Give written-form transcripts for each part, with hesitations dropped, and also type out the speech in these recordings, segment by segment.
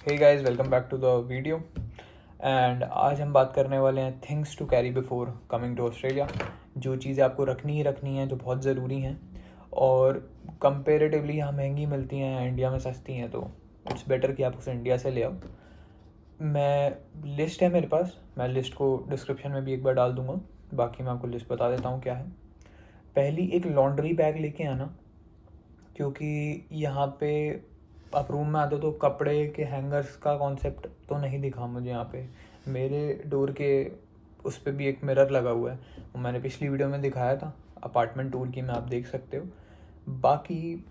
Hey guys, welcome back to the video. And आज हम बात करने वाले हैं things to carry before coming to Australia. जो चीज़ें आपको रखनी ही रखनी हैं, जो बहुत ज़रूरी हैं और कंपेरेटिवली यहाँ महंगी मिलती हैं, इंडिया में सस्ती हैं, तो इट्स बेटर कि आप उसे इंडिया से ले आओ। लिस्ट है मेरे पास, मैं लिस्ट को डिस्क्रिप्शन में भी एक बार डाल दूँगा। बाकी मैं आपको लिस्ट बता देता हूँ क्या है। पहली, एक लॉन्ड्री बैग लेके आना, क्योंकि यहाँ पे आप रूम में आते हो तो कपड़े के हैंगर्स का कॉन्सेप्ट तो नहीं दिखा मुझे यहाँ पे। मेरे डोर के उस पर भी एक मिरर लगा हुआ है, वो मैंने पिछली वीडियो में दिखाया था अपार्टमेंट टूर की में, आप देख सकते हो। बाकी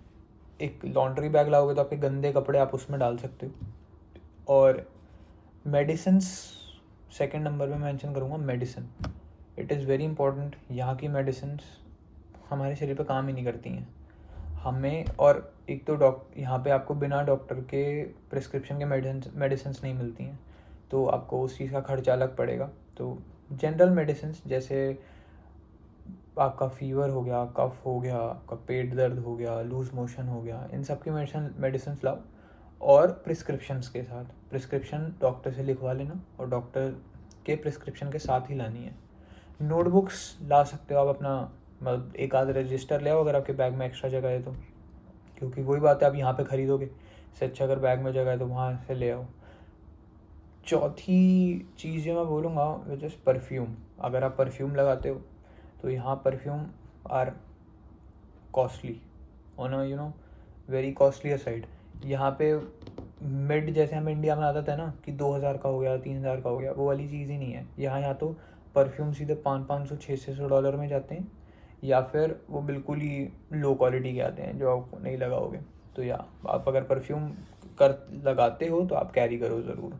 एक लॉन्ड्री बैग लाओगे तो आपके गंदे कपड़े आप उसमें डाल सकते हो। और मेडिसिन्स सेकंड नंबर पे मेंशन करूँगा, medicine. It is very important. यहाँ की मेडिसिन्स हमारे शरीर पे काम ही नहीं करती हैं हमें। और एक तो यहाँ पे आपको बिना डॉक्टर के प्रिस्क्रिप्शन के मेडिसिन्स नहीं मिलती हैं, तो आपको उस चीज़ का खर्चा अलग पड़ेगा। तो जनरल मेडिसिन्स जैसे आपका फीवर हो गया, कफ हो गया, आपका पेट दर्द हो गया, लूज़ मोशन हो गया, इन सब की मेडिसिन्स लाओ। और प्रिस्क्रिप्शंस के साथ, प्रिस्क्रिप्शन डॉक्टर से लिखवा लेना और डॉक्टर के प्रिस्क्रिप्शन के साथ ही लानी है। नोटबुक्स ला सकते हो आप अपना, मतलब एक आध रजिस्टर ले आओ अगर आपके बैग में एक्स्ट्रा जगह है तो, क्योंकि वही बात है, आप यहाँ पे ख़रीदोगे, इससे अच्छा अगर बैग में जगह है तो वहाँ से ले आओ। चौथी चीज़ जो मैं बोलूँगा विच इज़ परफ्यूम। अगर आप परफ्यूम लगाते हो तो यहाँ perfume are costly on a very costly side. यहाँ पे मिड जैसे हम इंडिया में आता था ना कि 2000 का हो गया, 3000 का हो गया, वो वाली चीज़ ही नहीं है यहाँ तो परफ्यूम सीधे 500 600 डॉलर में जाते हैं, या फिर वो बिल्कुल ही लो क्वालिटी के आते हैं जो आप नहीं लगाओगे। तो या आप अगर परफ्यूम कर लगाते हो तो आप कैरी करो ज़रूर।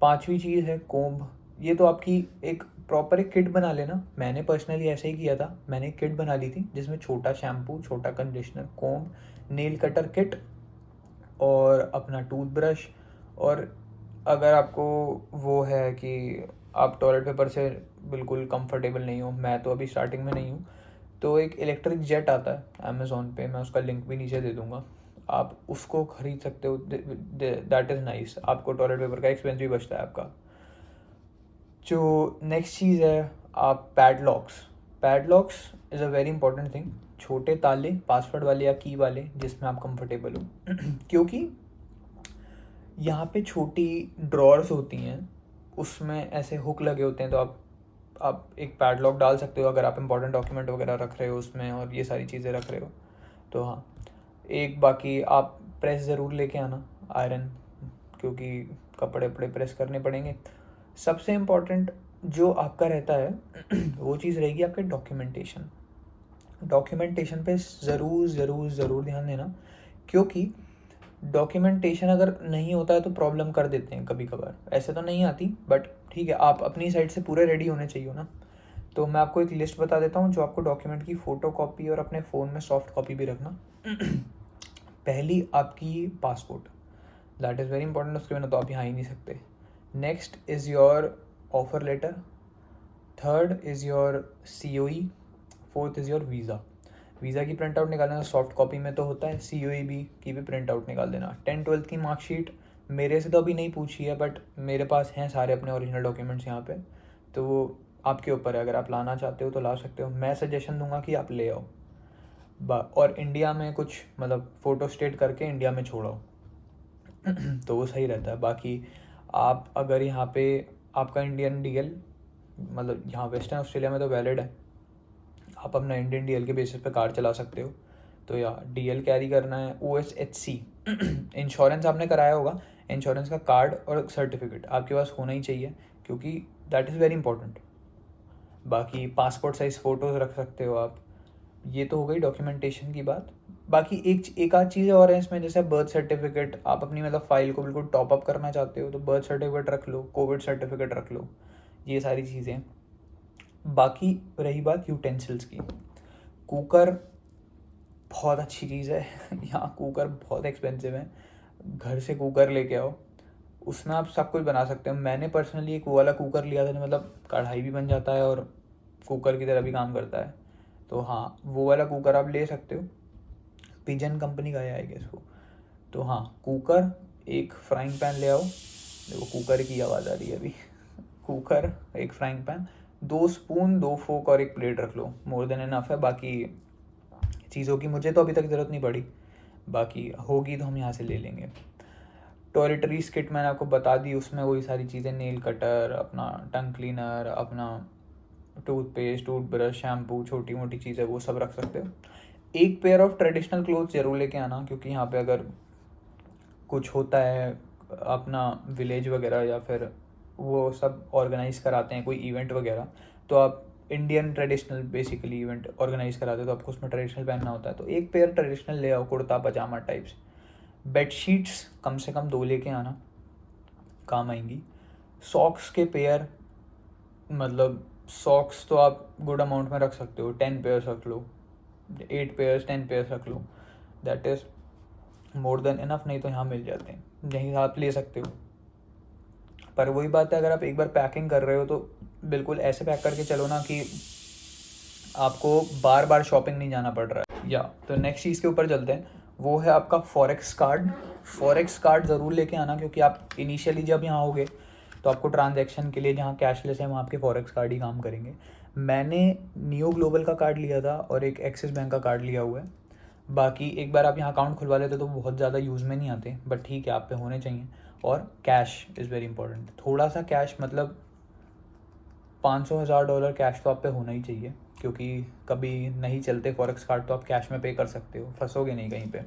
पांचवी चीज़ है कोम्ब। ये तो आपकी एक प्रॉपर एक किट बना लेना। मैंने पर्सनली ऐसे ही किया था, मैंने एक किट बना ली थी जिसमें छोटा शैम्पू, छोटा conditioner, comb, nail cutter kit और अपना टूथब्रश। और अगर आपको वो है कि आप टॉयलेट पेपर से बिल्कुल कंफर्टेबल नहीं हो, मैं तो अभी स्टार्टिंग में नहीं हूँ, तो एक इलेक्ट्रिक जेट आता है अमेज़ोन पे, मैं उसका लिंक भी नीचे दे दूँगा, आप उसको खरीद सकते हो। दैट इज़ नाइस, आपको टॉयलेट पेपर का एक्सपेंस भी बचता है आपका। जो नेक्स्ट चीज़ है, आप padlocks. Padlocks is a very important thing. छोटे ताले, पासवर्ड वाले या की वाले, जिसमें आप कंफर्टेबल हो क्योंकि यहाँ पे छोटी ड्रॉर्स होती हैं, उसमें ऐसे हुक लगे होते हैं, तो आप एक पैडलॉक डाल सकते हो अगर आप इंपॉर्टेंट डॉक्यूमेंट वगैरह रख रहे हो उसमें और ये सारी चीज़ें रख रहे हो तो। हाँ, एक बाकी आप प्रेस ज़रूर लेके आना, आयरन, क्योंकि कपड़े वपड़े प्रेस करने पड़ेंगे। सबसे इम्पोर्टेंट जो आपका रहता है वो चीज़ रहेगी आपके डॉक्यूमेंटेशन। डॉक्यूमेंटेशन पे ज़रूर ज़रूर ज़रूर ध्यान देना, क्योंकि डॉक्यूमेंटेशन अगर नहीं होता है तो प्रॉब्लम कर देते हैं कभी कभार। ऐसे तो नहीं आती, बट ठीक है, आप अपनी साइड से पूरे रेडी होने चाहिए ना। तो मैं आपको एक लिस्ट बता देता हूँ जो आपको डॉक्यूमेंट की फ़ोटो कॉपी और अपने फ़ोन में सॉफ्ट कॉपी भी रखना। पहली आपकी passport, that is very important, उसके बिना तो आप यहाँ ही नहीं सकते। Next is your offer letter. Third is your COE। Fourth is your visa. Visa की प्रिंट आउट निकालना सॉफ्ट कॉपी में तो होता है, COE भी की भी प्रिंट आउट निकाल देना। 10th-12th की मार्कशीट मेरे से तो अभी नहीं पूछी है, बट मेरे पास हैं सारे अपने ओरिजिनल डॉक्यूमेंट्स यहाँ पे, तो वो आपके ऊपर है, अगर आप लाना चाहते हो तो ला सकते हो। मैं सजेशन दूंगा कि आप ले आओ। और इंडिया में कुछ मतलब फ़ोटो स्टेट करके इंडिया में छोड़ो तो वो सही रहता है। बाकी आप अगर यहाँ पे आपका इंडियन DL, मतलब यहाँ वेस्टर्न ऑस्ट्रेलिया में तो वैलिड है, आप अपना इंडियन DL के बेसिस पे कार चला सकते हो, तो या DL कैरी करना है। OSHC इंश्योरेंस आपने कराया होगा, इंश्योरेंस का कार्ड और सर्टिफिकेट आपके पास होना ही चाहिए, क्योंकि दैट इज़ वेरी इंपॉर्टेंट। बाकी पासपोर्ट साइज़ फ़ोटोज़ रख सकते हो आप। ये तो हो गई डॉक्यूमेंटेशन की बात। बाकी एक आध चीज़ें और हैं इसमें, जैसे बर्थ सर्टिफिकेट, आप अपनी मतलब फ़ाइल को बिल्कुल टॉप अप करना चाहते हो तो बर्थ सर्टिफिकेट रख लो, कोविड सर्टिफिकेट रख लो, ये सारी चीज़ें। बाकी रही बात यूटेंसिल्स की, कुकर बहुत अच्छी चीज़ है यहाँ कुकर बहुत एक्सपेंसिव है, घर से कुकर लेके आओ, उसमें आप सब कुछ बना सकते हो। मैंने पर्सनली एक वो वाला कुकर लिया था जो मतलब कढ़ाई भी बन जाता है और कुकर की तरह भी काम करता है, तो हाँ वो वाला कुकर आप ले सकते हो। पिजन कंपनी का है आई गेस वो। तो हाँ, कुकर एक फ्राइंग पैन ले आओ, देखो कुकर की आवाज़ आ रही है अभी, कुकर, एक फ्राइंग पैन, 2 स्पून, 2 फोक और एक प्लेट रख लो, मोर देन इनफ है। बाकी चीज़ों की मुझे तो अभी तक ज़रूरत नहीं पड़ी, बाकी होगी तो हम यहाँ से ले लेंगे। टॉयलेटरीज किट मैंने आपको बता दी, उसमें वही सारी चीज़ें, नेल कटर, अपना टंग क्लीनर, अपना टूथपेस्ट, टूथब्रश, शैम्पू, छोटी मोटी चीज़ें वो सब रख सकते हो। एक पेयर ऑफ ट्रेडिशनल क्लोथ्स ज़रूर लेके आना, क्योंकि यहाँ पे अगर कुछ होता है अपना विलेज वगैरह या फिर वो सब ऑर्गेनाइज कराते हैं कोई इवेंट वगैरह, तो आप Indian traditional basically event organise कराते हो तो आपको उसमें ट्रेडिशनल पहनना होता है, तो एक पेयर ट्रेडिशनल ले आओ, कुर्ता पजामा टाइप्स। बेडशीट्स कम से कम 2 लेके आना, काम आएंगी। सॉक्स के पेयर, मतलब सॉक्स तो आप गुड अमाउंट में रख सकते हो, 10 पेयर्स रख लो, 8 पेयर्स, 10 पेयर्स रख लो, that is more than enough. नहीं तो यहाँ मिल जाते हैं, यहीं आप ले सकते हो। पर वही बात है, अगर आप एक बार पैकिंग कर रहे हो तो बिल्कुल ऐसे पैक करके चलो ना कि आपको बार बार शॉपिंग नहीं जाना पड़ रहा है। या तो नेक्स्ट चीज़ के ऊपर चलते हैं, वो है आपका फॉरेक्स कार्ड। फॉरेक्स कार्ड ज़रूर लेके आना, क्योंकि आप इनिशियली जब यहाँ होगे तो आपको ट्रांजैक्शन के लिए जहाँ कैशलेस है वहाँ आपके फॉरेक्स कार्ड ही काम करेंगे। मैंने नियो ग्लोबल का कार्ड लिया था और एक एक्सिस बैंक का कार्ड लिया हुआ है। बाकी एक बार आप यहाँ अकाउंट खुलवा लेते तो बहुत ज़्यादा यूज़ में नहीं आते, बट ठीक है आप पे होने चाहिए। और कैश इज़ वेरी इंपॉर्टेंट, थोड़ा सा कैश, मतलब $500,000 कैश तो आप पे होना ही चाहिए, क्योंकि कभी नहीं चलते फॉरेक्स कार्ड तो आप कैश में पे कर सकते हो, फंसोगे नहीं कहीं पे।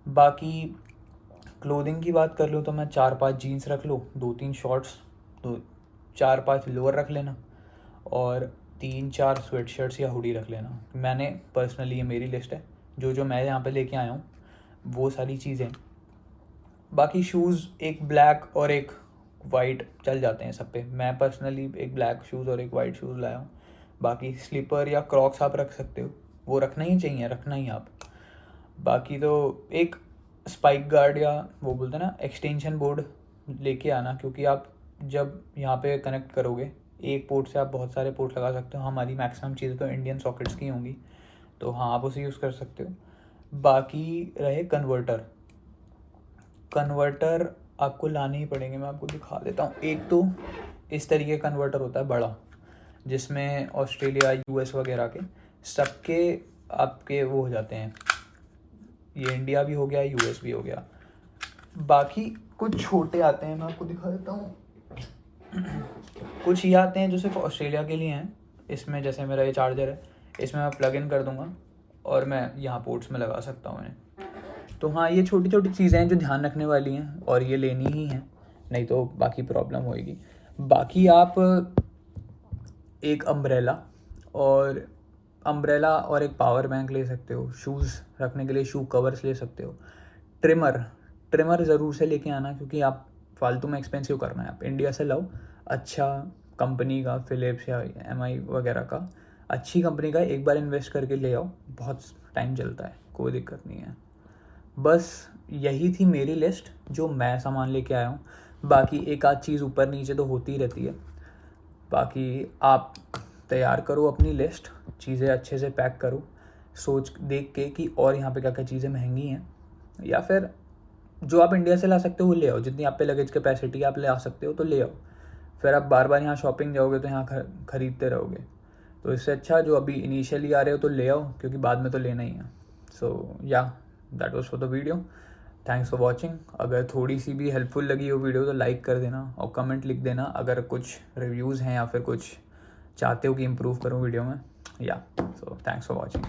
बाकी क्लोथिंग की बात कर लूँ तो मैं 4-5 जीन्स रख लो, 2-3 शॉर्ट्स, तो 4-5 लोअर रख लेना, और 3-4 स्वेट शर्ट्स या हुडी रख लेना। मैंने पर्सनली, ये मेरी लिस्ट है, जो मैं यहाँ पे लेके आया हूँ वो सारी चीज़ें। बाकी शूज़ एक ब्लैक और एक वाइट चल जाते हैं सब पे, मैं पर्सनली एक ब्लैक शूज़ और एक वाइट शूज़ लाया हूँ। बाकी स्लीपर या क्रॉक्स आप रख सकते हो, वो रखना ही चाहिए, रखना ही आप। बाकी तो एक स्पाइक गार्ड या वो बोलते हैं ना एक्सटेंशन बोर्ड लेके आना, क्योंकि आप जब यहाँ पे कनेक्ट करोगे एक पोर्ट से आप बहुत सारे पोर्ट लगा सकते हो। हमारी मैक्सिमम चीज़ें तो इंडियन सॉकेट्स की होंगी, तो हाँ आप उसे यूज़ कर सकते हो। बाकी रहे कन्वर्टर, कन्वर्टर आपको लाने ही पड़ेंगे, मैं आपको दिखा देता हूँ। एक तो इस तरीके का कन्वर्टर होता है बड़ा, जिसमें ऑस्ट्रेलिया, यूएस वगैरह के सबके आपके वो हो जाते हैं, ये इंडिया भी हो गया, यूएस भी हो गया। बाकी कुछ छोटे आते हैं, मैं आपको दिखा देता हूँ। कुछ ये आते हैं जो सिर्फ ऑस्ट्रेलिया के लिए हैं, इसमें जैसे मेरा ये चार्जर है, इसमें मैं प्लग इन कर दूंगा और मैं यहाँ पोर्ट्स में लगा सकता हूँ इन्हें। तो हाँ, ये छोटी छोटी चीज़ें हैं जो ध्यान रखने वाली हैं और ये लेनी ही हैं, नहीं तो बाकी प्रॉब्लम होएगी। बाकी आप एक अम्ब्रेला और एक पावर बैंक ले सकते हो, शूज़ रखने के लिए शू कवर्स ले सकते हो। ट्रिमर ज़रूर से लेके आना, क्योंकि आप फालतू में एक्सपेंसिव करना है, आप इंडिया से लाओ अच्छा कंपनी का, फिलिप्स या MI वगैरह का, अच्छी कंपनी का एक बार इन्वेस्ट करके ले आओ, बहुत टाइम चलता है, कोई दिक्कत नहीं है। बस यही थी मेरी लिस्ट जो मैं सामान लेके आया हूँ। बाकी एक आध चीज़ ऊपर नीचे तो होती ही रहती है। बाकी आप तैयार करो अपनी लिस्ट, चीज़ें अच्छे से पैक करो, सोच देख के कि और यहाँ पे क्या क्या चीज़ें महंगी हैं, या फिर जो आप इंडिया से ला सकते हो वो ले आओ, जितनी आप पे लगेज कैपेसिटी आप ले आ सकते हो तो ले आओ। फिर आप बार बार यहाँ शॉपिंग जाओगे तो यहाँ खरीदते रहोगे, तो इससे अच्छा जो अभी इनिशियली आ रहे हो तो ले आओ, क्योंकि बाद में तो लेना ही है। सो या that was for the video, thanks for watching. अगर थोड़ी सी भी हेल्पफुल लगी वो वीडियो तो लाइक कर देना और कमेंट लिख देना अगर कुछ रिव्यूज़ हैं या फिर कुछ चाहते हो कि इम्प्रूव करूँ वीडियो में। या सो थैंक्स फॉर वॉचिंग।